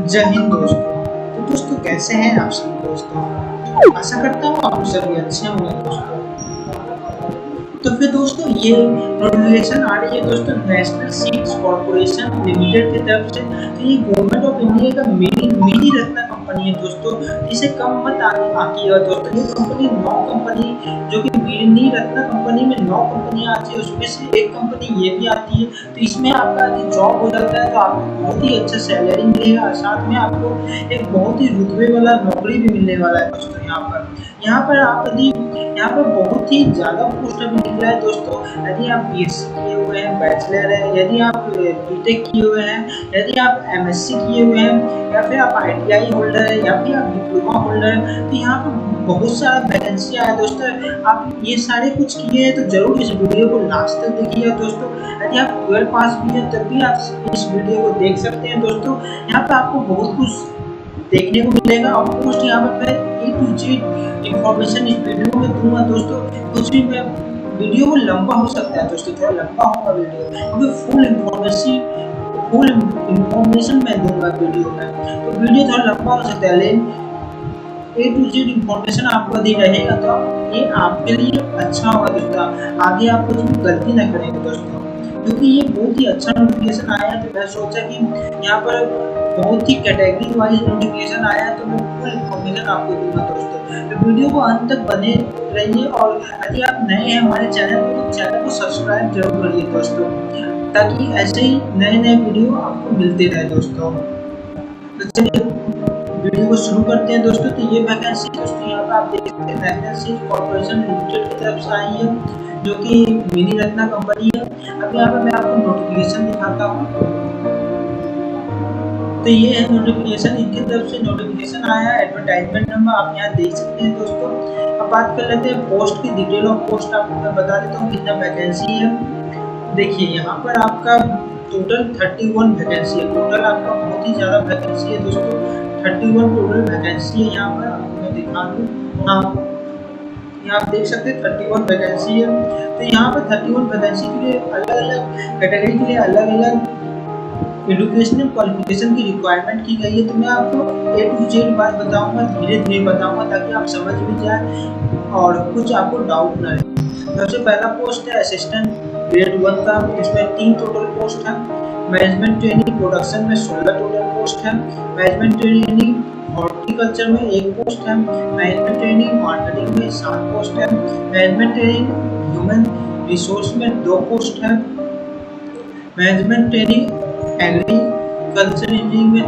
जय हिंद दोस्तों। तो दोस्तों कैसे हैं आप सभी दोस्तों। आशा करता हूँ आप सभी अच्छे होंगे दोस्तों। तो फिर दोस्तों ये नोटिफिकेशन आ रही है दोस्तों नेशनल सीड्स कॉर्पोरेशन लिमिटेड की तरफ से। तो ये गवर्नमेंट ऑफ इंडिया का मिनी रत्न कंपनी है दोस्तों। इसे कम मत आती है दोस्तों। ये कंपनी 9 कंपनी जो कि मिनी रत्न कंपनी में 9 कंपनी आती है, उसमें से एक कंपनी ये भी आती है। तो इसमें आपका जॉब हो जाता है तो आपको बहुत ही अच्छा सैलरी मिलेगा, साथ में आपको एक बहुत ही रुतबे वाला नौकरी भी मिलने वाला है दोस्तों। यहाँ पर आप यदि यहाँ पर बहुत ही ज़्यादा पोस्ट अभी निकला है दोस्तों। यदि आप बीएससी किए हुए हैं, बैचलर है, यदि आप बीटेक किए हुए हैं, यदि आप एमएससी किए हुए हैं, या फिर आप आईटीआई होल्डर है, या फिर आप डिप्लोमा होल्डर है, तो यहाँ पर बहुत सारा वैकेंसियाँ है दोस्तों। आप ये सारे कुछ किए हैं तो जरूर इस वीडियो को लास्ट तक देखिए दोस्तों। यदि आप 12 पास भी हैं तब भी आप इस वीडियो को देख सकते हैं दोस्तों। यहाँ पर आपको बहुत कुछ देखने को मिलेगा। ऑलमोस्ट यहाँ पर मैं A to Z इंफॉर्मेशन इस वीडियो में दूंगा दोस्तों। कुछ भी मैं वीडियो को लंबा हो सकता है दोस्तों, थोड़ा लंबा होगा वीडियो, क्योंकि फुल इंफॉर्मेशन मैं दूंगा वीडियो में, तो वीडियो थोड़ा लंबा हो सकता है। लेकिन A to Z इंफॉर्मेशन आपको दी रहेगा तो ये आपके लिए अच्छा होगा दोस्तों। आगे आप कुछ गलती न करेंगे दोस्तों, क्योंकि ये बहुत ही अच्छा नोटिफिकेशन आया है। तो मैं सोचा कि यहाँ पर बहुत ही कैटेगरी वाइज नोटिफिकेशन आया है तो मैं फुल इन्फॉर्मेशन आपको दूंगा दोस्तों। तो वीडियो को अंत तक बने रहिए, और यदि आप नए हैं हमारे चैनल पर तो चैनल को सब्सक्राइब जरूर करिए दोस्तों, ताकि ऐसे ही नए वीडियो आपको मिलते रहे दोस्तों। तो चलिए वीडियो को शुरू करते हैं दोस्तों। तो ये वैकेंसी दोस्तों यहाँ पर आप देख सकते हैं नेशनल सीड्स कॉर्पोरेशन लिमिटेड की तरफ से आई है, जो कि मिनी रत्ना कंपनी है। अब यहाँ पर मैं आपको नोटिफिकेशन दिखाता हूँ। तो ये है नोटिफिकेशन, इनकी तरफ से नोटिफिकेशन आया है। एडवर्टाइजमेंट नंबर आप यहाँ देख सकते हैं दोस्तों। अब बात कर लेते हैं पोस्ट की, डिटेल ऑफ पोस्ट आपको मैं बता देता हूँ कितना वैकेंसी है। देखिए यहाँ पर आपका टोटल 31 वैकेंसी है। टोटल आपका बहुत ही ज़्यादा वैकेंसी है दोस्तों, 31 टोटल वैकेंसी है। यहाँ पर आपको मैं दिखा दूँ, हाँ यहाँ आप देख सकते हैं 31 वैकेंसी है। तो यहाँ पर 31 वैकेंसी के लिए अलग अलग कैटेगरी के लिए अलग अलग एजुकेशनल क्वालिफिकेशन की रिक्वायरमेंट की गई है। तो मैं आपको A to Z बात बताऊंगा, धीरे धीरे बताऊंगा, ताकि आप समझ भी जाए और कुछ आपको डाउट ना रहे। सबसे पहला पोस्ट है असिस्टेंट ग्रेड 1 का, इसमें 3 टोटल पोस्ट है। मैनेजमेंट ट्रेनिंग प्रोडक्शन में 16 टोटल पोस्ट है। मैनेजमेंट ट्रेनिंग हॉर्टिकल्चर में 1 पोस्ट है। मैनेजमेंट ट्रेनिंग मार्केटिंग में 7 पोस्ट है। मैनेजमेंट ट्रेनिंग ह्यूमन रिसोर्स में 2 पोस्ट है। मैनेजमेंट ट्रेनिंग एग्रीकल्चर इंजीनियरिंग में,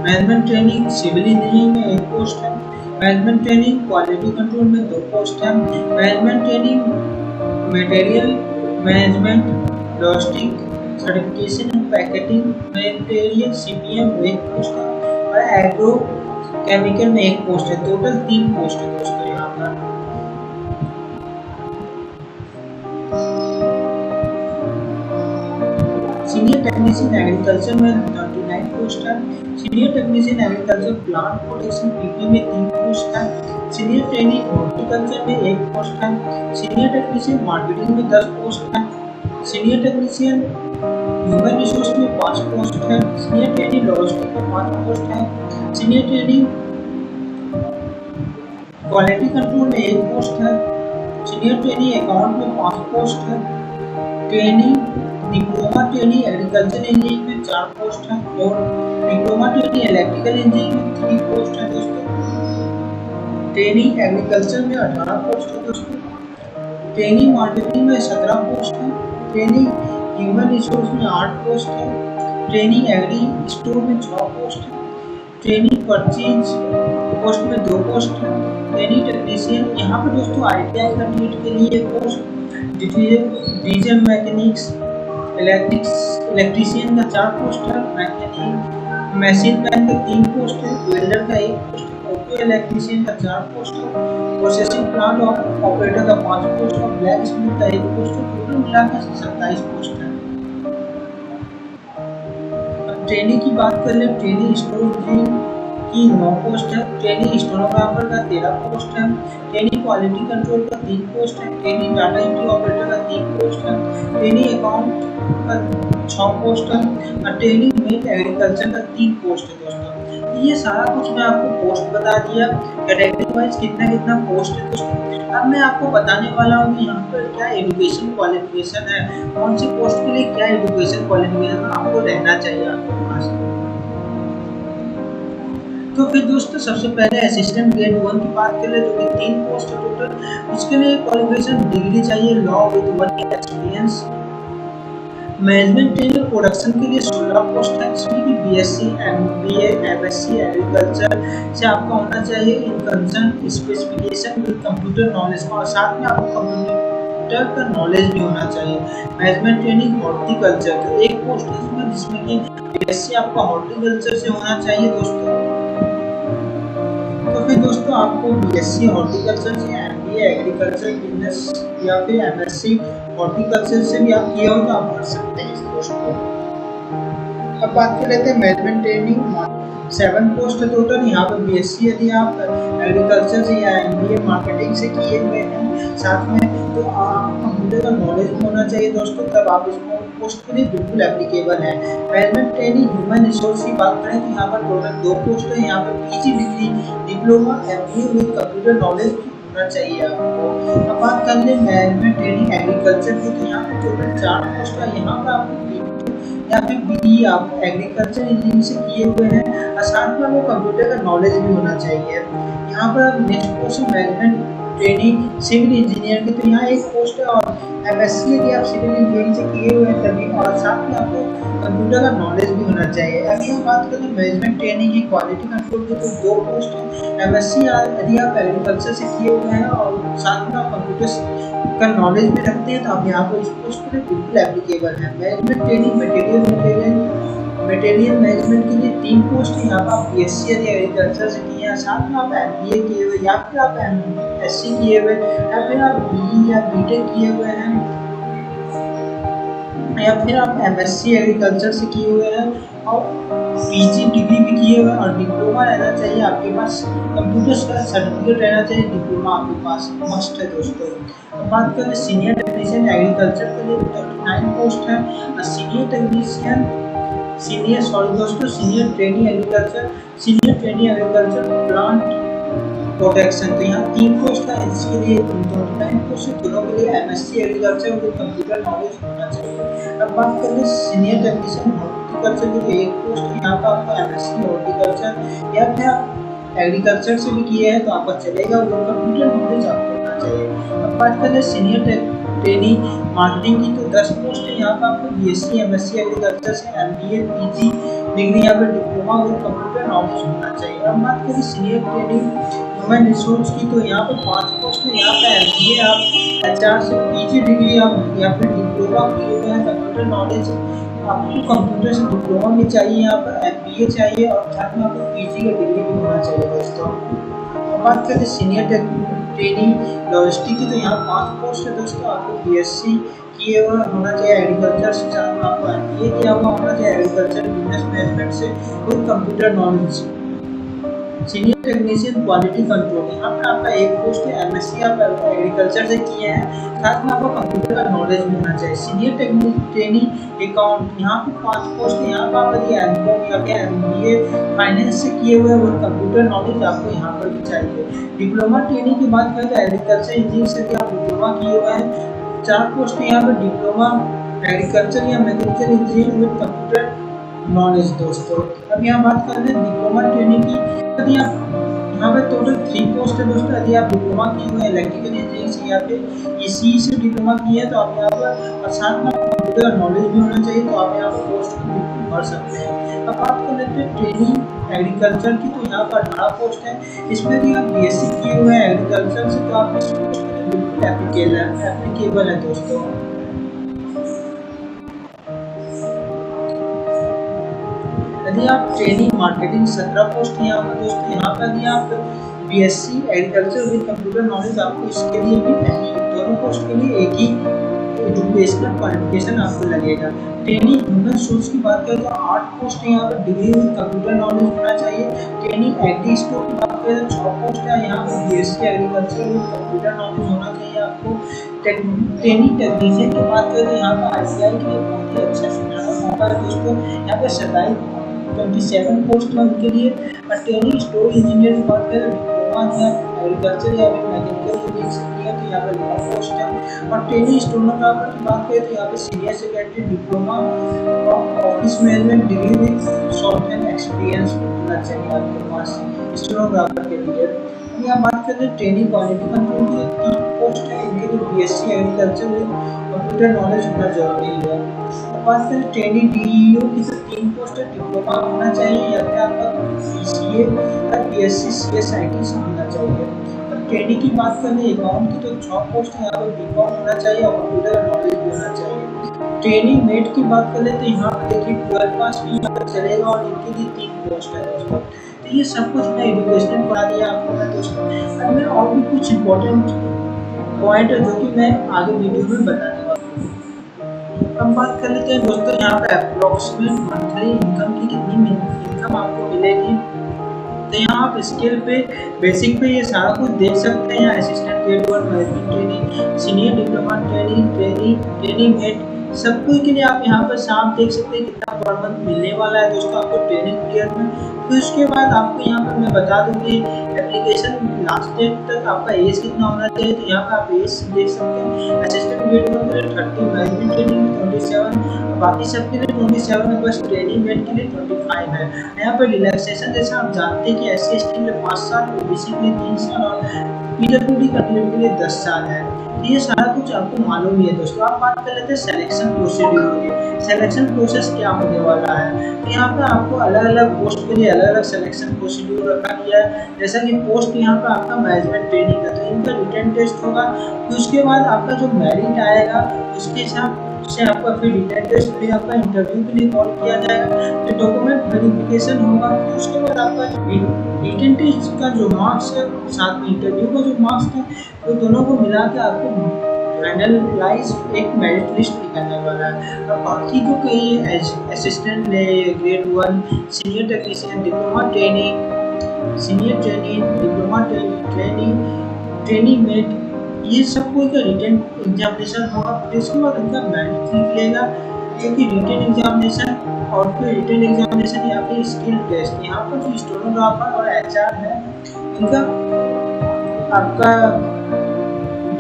मैनेजमेंट ट्रेनिंग सिविल इंजीनियरिंग में 1 पोस्ट है। मैनेजमेंट ट्रेनिंग क्वालिटी कंट्रोल में 2 पोस्ट है। Management training material management logistic certification and packaging material CPM में 1 पोस्ट है। और एग्रो केमिकल में 1 पोस्ट है। टोटल 3 पोस्ट है दोस्तों यहाँ पर। सीनियर टेक्नीशियन एग्रीकल्चर में 39 पोस्ट है। Senior technician agriculture plant protection PP में 3 पोस्ट है। सीनियर ट्रेनिंग हॉर्टिकल्चर में 1 पोस्ट है। सीनियर टेक्नीशियन मार्केटिंग में 10 पोस्ट है। सीनियर टेक्नीशियन ह्यूमन रिसोर्स में 5 पोस्ट है। सीनियर ट्रेनिंग लॉजिस्टिक में 5 पोस्ट है। सीनियर ट्रेनिंग क्वालिटी कंट्रोल में 1 पोस्ट है। सीनियर ट्रेनिंग अकाउंट में 5 पोस्ट है। Training diploma training agriculture engineering में 4 पोस्ट है। और डिप्लोमा ट्रेनिंग इलेक्ट्रिकल इंजीनियरिंग में 3 पोस्ट है दोस्तों। ट्रेनिंग एग्रीकल्चर में 18 पोस्ट है दोस्तों। ट्रेनिंग मार्केटिंग में 17 पोस्ट है। ट्रेनिंग ह्यूमन रिसोर्स में 8 पोस्ट है। ट्रेनिंग एग्री स्टोर में 6 पोस्ट है। ट्रेनिंग परचेज पोस्ट में 2 पोस्ट है। ट्रेनिंग टेक्नीशियन यहाँ पर दोस्तों ITI कैंडिडेट के लिए पोस्ट, डीजल मैकेनिक्स इलेक्ट्रीशियन का 4 पोस्ट है। मैकेनिक मशीन मैन का 3 पोस्ट है। वेल्डर का 1 पोस्ट है। ऑटो इलेक्ट्रीशियन का 4 पोस्ट है। प्रोसेसिंग प्लांट ऑपरेटर का 5 पोस्ट है। ब्लैक स्मिथ का 1 पोस्ट है। टोटल मिलाकर 27 पोस्ट है। अब ट्रेनिंग की बात कर ले, ट्रेनिंग स्टोर इंजीनियरिंग की 9 पोस्ट है, ट्रेनी स्टेनोग्राफर का 13 पोस्ट है, ट्रेनी क्वालिटी कंट्रोल का 3 पोस्ट है, ट्रेनी डाटा एंट्री ऑपरेटर का 3 पोस्ट है, ट्रेनी अकाउंट का 6 पोस्ट है और ट्रेनी मेन एग्रीकल्चर का 3 पोस्ट है दोस्तों। तो ये सारा कुछ मैं आपको पोस्ट बता दिया, कैटेगरी वाइज कितना कितना पोस्ट है दोस्तों। अब मैं आपको बताने वाला हूँ कि यहाँ पर क्या एजुकेशन क्वालिफिकेशन है, कौन सी पोस्ट के लिए क्या एजुकेशन क्वालिफिकेशन आपको रहना चाहिए आपके पास। तो फिर दोस्तों सबसे पहले असिस्टेंट ग्रेड 1 की बात करें जो कि 3 पोस्ट है टोटल। उसके लिए क्वालिफिकेशन डिग्री चाहिए law with 1 year experience. Management training production के लिए 16 पोस्ट है, इसमें भी बीएससी, एमबीए, एमएससी एग्रीकल्चर से आपका होना चाहिए इन concern specification with computer knowledge और साथ में आपको कंप्यूटर का नॉलेज भी होना चाहिए। मैनेजमेंट ट्रेनिंग हॉर्टिकल्चर तो एक पोस्ट है इसमें जिसमें कि बीएससी आपका हॉर्टिकल्चर से होना चाहिए दोस्तों। तो फिर दोस्तों आपको बीएससी हॉर्टिकल्चर से, एमबीए एग्रीकल्चर बिजनेस या फिर एमएससी हॉर्टिकल्चर से भी आप किया हो तो आप भर सकते हैं इस पोस्ट को। अब बात कर लेते हैं मैनेजमेंट ट्रेनिंग 7 पोस्ट है टोटल। यहाँ पर बीएससी यदि आप एग्रीकल्चर से या एमबीए मार्केटिंग से किए हुए हैं साथ में तो आप कंप्यूटर का नॉलेज भी होना चाहिए दोस्तों, तब आप इस पोस्ट के लिए बिल्कुल एप्लीकेबल है। मैनेजमेंट ट्रेनिंग ह्यूमन रिसोर्स की बात करें तो यहाँ पर टोटल 2 पोस्ट है। यहाँ पर PG degree diploma MBA with computer knowledge होना चाहिए आपको। अब बात कर ले मैनेजमेंट ट्रेनिंग एग्रीकल्चर की तो यहाँ पे टोटल 4 पोस्ट है। यहाँ पर आपको या फिर बी आप एग्रीकल्चर इंजीनियरिंग से किए हुए हैं और साथ में आपको कंप्यूटर का नॉलेज भी होना चाहिए। यहाँ पर नेक्स्ट पोस्ट है मैनेजमेंट ट्रेनिंग सिविल इंजीनियर की तो यहाँ एक पोस्ट है और एमएससी यदि आप सिविल इंजीनियरिंग से किए हुए हैं तभी और साथ में आपको कंप्यूटर का नॉलेज भी होना चाहिए। अभी हम बात करें मैनेजमेंट ट्रेनिंग की क्वालिटी कंट्रोल की तो 2 पोस्ट है। एमएससी यदि आप एग्रीकल्चर से किए हुए हैं और साथ में आप कंप्यूटर का नॉलेज भी रखते हैं तो आप यहाँ पर इस पोस्ट पर बिल्कुल एप्लीकेबल है। मैनेजमेंट ट्रेनिंग मटेरियल मैनेजमेंट के लिए 3 पोस्ट है। यहाँ पर आप बीएससी यदि एग्रीकल्चर से किए हैं साथ में आप एमबीए किए हुए या फिर आप एमएससी किए हुए या फिर आप बीई या बीटेक किए हुए हैं या फिर आप एमएससी एग्रीकल्चर से किए हुए हैं और पीजी डिग्री भी किए हुए हैं और डिप्लोमा रहना चाहिए आपके पास, कंप्यूटर का सर्टिफिकेट रहना चाहिए, डिप्लोमा आपके पास मस्ट है दोस्तों। अब बात करें सीनियर टेक्नीशियन एग्रीकल्चर के लिए 39 पोस्ट है और senior trainee agriculture plant protection तो यहाँ 3 पोस्ट है। इसके लिए 29 पोस्ट है, दोनों के लिए एमएससी एग्रीकल्चर को कंप्यूटर नॉलेज होना चाहिए। अब बात करें सीनियर टेक्नीशियन हॉर्टिकल्चर की तो 1 पोस्ट है। यहाँ पर आपको एमएससी हॉर्टिकल्चर या फिर आप एग्रीकल्चर से भी किए हैं तो आपका चलेगा, वो कंप्यूटर नॉलेज आपको होना चाहिए। अब बात करें सीनियर ट्रेनी मार्केटिंग की तो 10 पोस्ट है। यहाँ पर आपको बीएससी एमएससी एग्रीकल्चर से एमबीए पीजी डिग्री यहाँ पर डिप्लोमा और कंप्यूटर नॉलेज होना चाहिए। अब बात करें सीनियर ट्रेनिंग ह्यूमन रिसोर्स की तो यहाँ पर 5 पोस्ट है। यहाँ पर एमबीए आप एचआर से पीजी डिग्री आप या फिर डिप्लोमा किए हुए हैं, कंप्यूटर नॉलेज आपको कंप्यूटर से डिप्लोमा भी चाहिए, यहाँ पर एमबीए चाहिए और साथ में आपको पीजी का डिग्री भी होना चाहिए दोस्तों। अब बात करते हैं सीनियर ट्रेनिंग लॉजिस्टिक की तो यहाँ 5 पोस्ट है दोस्तों। आपको बीएससी किए हुआ होना चाहिए एग्रीकल्चर से, साथ में आपको एमबीए किया हुआ होना चाहिए एग्रीकल्चर बिजनेस मैनेजमेंट से with computer knowledge. Senior technician quality control यहाँ पर आपका 1 पोस्ट है। एमएससी आप एग्रीकल्चर से किए हैं, साथ में आपको कंप्यूटर का नॉलेज भी होना चाहिए। सीनियर ट्रेनिंग अकाउंट यहाँ पर 5 पोस्ट है। यहाँ पर आप यदि एमकॉम या फिर एमबीए फाइनेंस से किए हुए वो कंप्यूटर नॉलेज आपको यहाँ पर भी चाहिए। डिप्लोमा ट्रेनिंग की बात करें तो एग्रीकल्चर इंजीनियरिंग से आप डिप्लोमा किए हुए हैं, 4 पोस्ट है यहाँ पर डिप्लोमा एग्रीकल्चर या mechanical engineering with computer knowledge दोस्तों। अब यहाँ बात कर रहे हैं डिप्लोमा ट्रेनिंग की, यदि आप यहाँ पे टोटल 3 पोस्ट है दोस्तों। यदि आप डिप्लोमा किए हुए इलेक्ट्रिकल इंजीनियरिंग से या फिर ईसीई से डिप्लोमा किए हैं तो आप यहाँ पर और साथ में कंप्यूटर नॉलेज भी होना चाहिए तो आप यहाँ पर पोस्ट को बिल्कुल भर सकते हैं। अब बात कर लेते हैं ट्रेनिंग एग्रीकल्चर की तो यहाँ पर 18 पोस्ट है। इसमें यदि आप बीएससी किए हुए हैं एग्रीकल्चर से तो आप इस पोस्ट के लिए बिल्कुल एप्लीकेबल है दोस्तों। यदि आप ट्रेनिंग मार्केटिंग 17 पोस्ट है यहाँ पर दोस्तों। यहाँ पर यदि आप BSc agriculture with computer knowledge आपको इसके लिए भी नहीं, दोनों पोस्ट के लिए एजुकेशनल क्वालिफिकेशन आपको लगेगा। ट्रेनिंग ह्यूमन सोर्स की बात करें तो 8 पोस्ट है यहाँ पर, डिग्री विद कंप्यूटर नॉलेज होना चाहिए। ट्रेनिंग एग्री स्टोर की बात करें तो 6 पोस्ट है यहाँ पर, BSc agriculture with computer knowledge होना चाहिए आपको। ट्रेनिंग टेक्नीशियन की बात करें तो यहाँ पर आईटीआई के लिए बहुत ही अच्छा सुनहरा मौका है दोस्तों। यहाँ पर 27 पोस्ट है उनके लिए। और ट्रेनिंग स्टोर इंजीनियर की बात करें डिप्लोमा या एग्रीकल्चर या फिर मैकेनिकल देख सकते हैं तो यहाँ पर 9 पोस्ट है। और ट्रेनिंग स्टेनोग्राफर की बात करें तो यहाँ पे senior secondary diploma office management degree with software experience होना चाहिए आपके पास स्टेनोग्राफर के लिए। यहाँ बात करते हैं ट्रेनिंग क्वालिटी कंट्रोल की 3 पोस्ट है, इनके लिए BSc agriculture with computer knowledge होना जरूरी है। बात करें ट्रेनिंग डीईओ की तो 3 पोस्ट है, डिप्लोमा होना चाहिए या फिर आपका बीसीए या बीएससी सीएसआईटी से होना चाहिए। ट्रेनिंग की बात करें अकाउंट की तो 6 पोस्ट है, यहाँ पर बीकॉम होना चाहिए और कंप्यूटर नॉलेज भी होना चाहिए। ट्रेनिंग मेट की बात करें तो यहाँ पर देखिए 12 पास भी यहाँ पर चलेगा और इनके लिए 3 पोस्ट है दोस्तों। तो ये सब कुछ मैं एजुकेशन पढ़ा दिया आपको मैं दोस्तों। अब मैं और भी कुछ इंपॉर्टेंट पॉइंट है जो कि मैं आगे वीडियो में बताने वाला हूँ। अब बात कर लेते हैं दोस्तों यहाँ पर अप्रोक्सीमेट मंथली इनकम की कितनी इनकम आपको मिलेगी। तो यहाँ आप स्केल पे बेसिक पे ये सारा कुछ देख सकते हैं। यहाँ assistant grade 1 management training, senior diploma training mate सब कुछ के लिए आप यहाँ पर साफ देख सकते हैं कितना पर मंथ मिलने वाला है दोस्तों आपको ट्रेनिंग पीरियड में। फिर उसके बाद आपको यहाँ पर मैं बता दूँ कि एप्लीकेशन लास्ट डेट तक आपका एज कितना होना चाहिए। तो यहाँ पर आप एज देख सकते हैं। असिस्टेंट ग्रेड 1 के लिए 30, मैनेजमेंट ट्रेनिंग में 27, बाकी सबके लिए 27 है, बस ट्रेनिंग मेट के लिए 25 है। यहाँ पर रिलैक्सेशन जैसा आप जानते हैं कि एससी एसटी के लिए 5 साल, ओबीसी के लिए 3 साल और पीडब्ल्यूडी कैटेगरी के लिए 10 साल है। तो ये सारा कुछ आपको मालूम ही है दोस्तों। आप बात कर लेते हैं सिलेक्शन प्रोसीड्यूर की। सिलेक्शन प्रोसेस क्या होने वाला है। तो यहाँ पे आपको अलग अलग पोस्ट के लिए अलग अलग सिलेक्शन प्रोसीड्यूर रखा गया है। जैसा कि पोस्ट यहाँ पे आपका मैनेजमेंट ट्रेनिंग का, तो इनका रिटन टेस्ट होगा। फिर उसके बाद आपका जो मेरिट आएगा उसके हिसाब से आपका फिर रिटन टेस्ट फिर आपका इंटरव्यू के लिए कॉल किया जाएगा। फिर डॉक्यूमेंट वेरिफिकेशन होगा। फिर उसके बाद आपका रिटन टेस्ट का जो मार्क्स है साथ में इंटरव्यू का जो मार्क्स है वो दोनों को मिला के आपको फाइनलाइज एक मेरिट लिस्ट निकलने वाला है। और बाकी जो कई assistant grade 1, senior technician, diploma training, senior training, diploma training mate, ये सब कोई का रिटन एग्जामिनेशन होगा। फिर उसके बाद उनका मेरिट निकलेगा जो कि रिटन एग्जामिनेशन और फिर रिटन एग्जामिनेशन या फिर स्किल टेस्ट। यहाँ पर जो स्टेनोग्राफर और एचआर है इनका आपका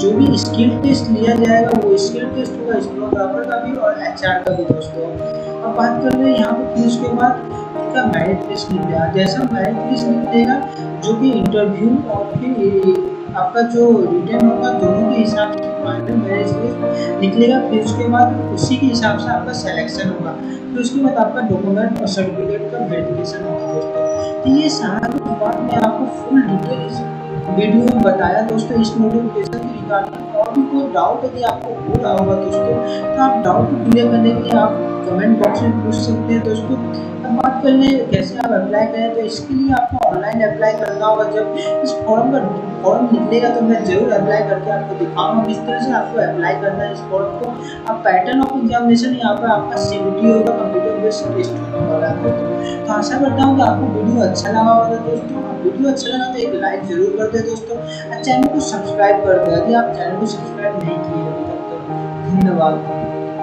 जो भी स्किल टेस्ट लिया जाएगा वो स्किल टेस्ट होगा स्टेनोग्राफर का भी और एचआर का भी दोस्तों। अब बात कर रहे हैं यहाँ पर फिर उसके बाद इनका मेरिट लिस्ट निकलेगा। जैसा मेरिट लिस्ट निकलेगा जो कि इंटरव्यू और फिर आपका जो रिटर्न होगा दोनों के हिसाब से फाइनल मेरिट लिस्ट निकलेगा। फिर उसके बाद उसी के हिसाब से आपका सिलेक्शन होगा। फिर उसके बाद आपका डॉक्यूमेंट और सर्टिफिकेट का वेरिफिकेशन होगा दोस्तों। तो ये सारा कुछ बात मैं आपको फुल डिटेल इस वीडियो में बताया दोस्तों इस नोटिफिकेशन की रिगार्डिंग। और भी कोई डाउट यदि आपको हो रहा होगा दोस्तों तो आप डाउट को क्लियर करने के लिए आप कमेंट बॉक्स में पूछ सकते हैं दोस्तों। अब बात कर ले कैसे आप अप्लाई करें, तो इसके लिए आपको ऑनलाइन अप्लाई करना होगा। जब इस फॉर्म निकलेगा तो मैं जरूर अप्लाई करके आपको दिखाऊंगा किस तरह से आपको अप्लाई करना है इस फॉर्म को। अब पैटर्न ऑफ एग्जामिनेशन यहाँ पर आपका सीबीटी होगा, कंप्यूटर बेस्ड टेस्ट होने वाला है दोस्तों। तो आशा करता हूँ कि आपको वीडियो अच्छा लगा होगा दोस्तों। वीडियो अच्छा लगा तो एक लाइक जरूर कर दे दोस्तों और चैनल को सब्सक्राइब कर दे यदि आप चैनल को सब्सक्राइब नहीं किए अभी तक। तो धन्यवाद।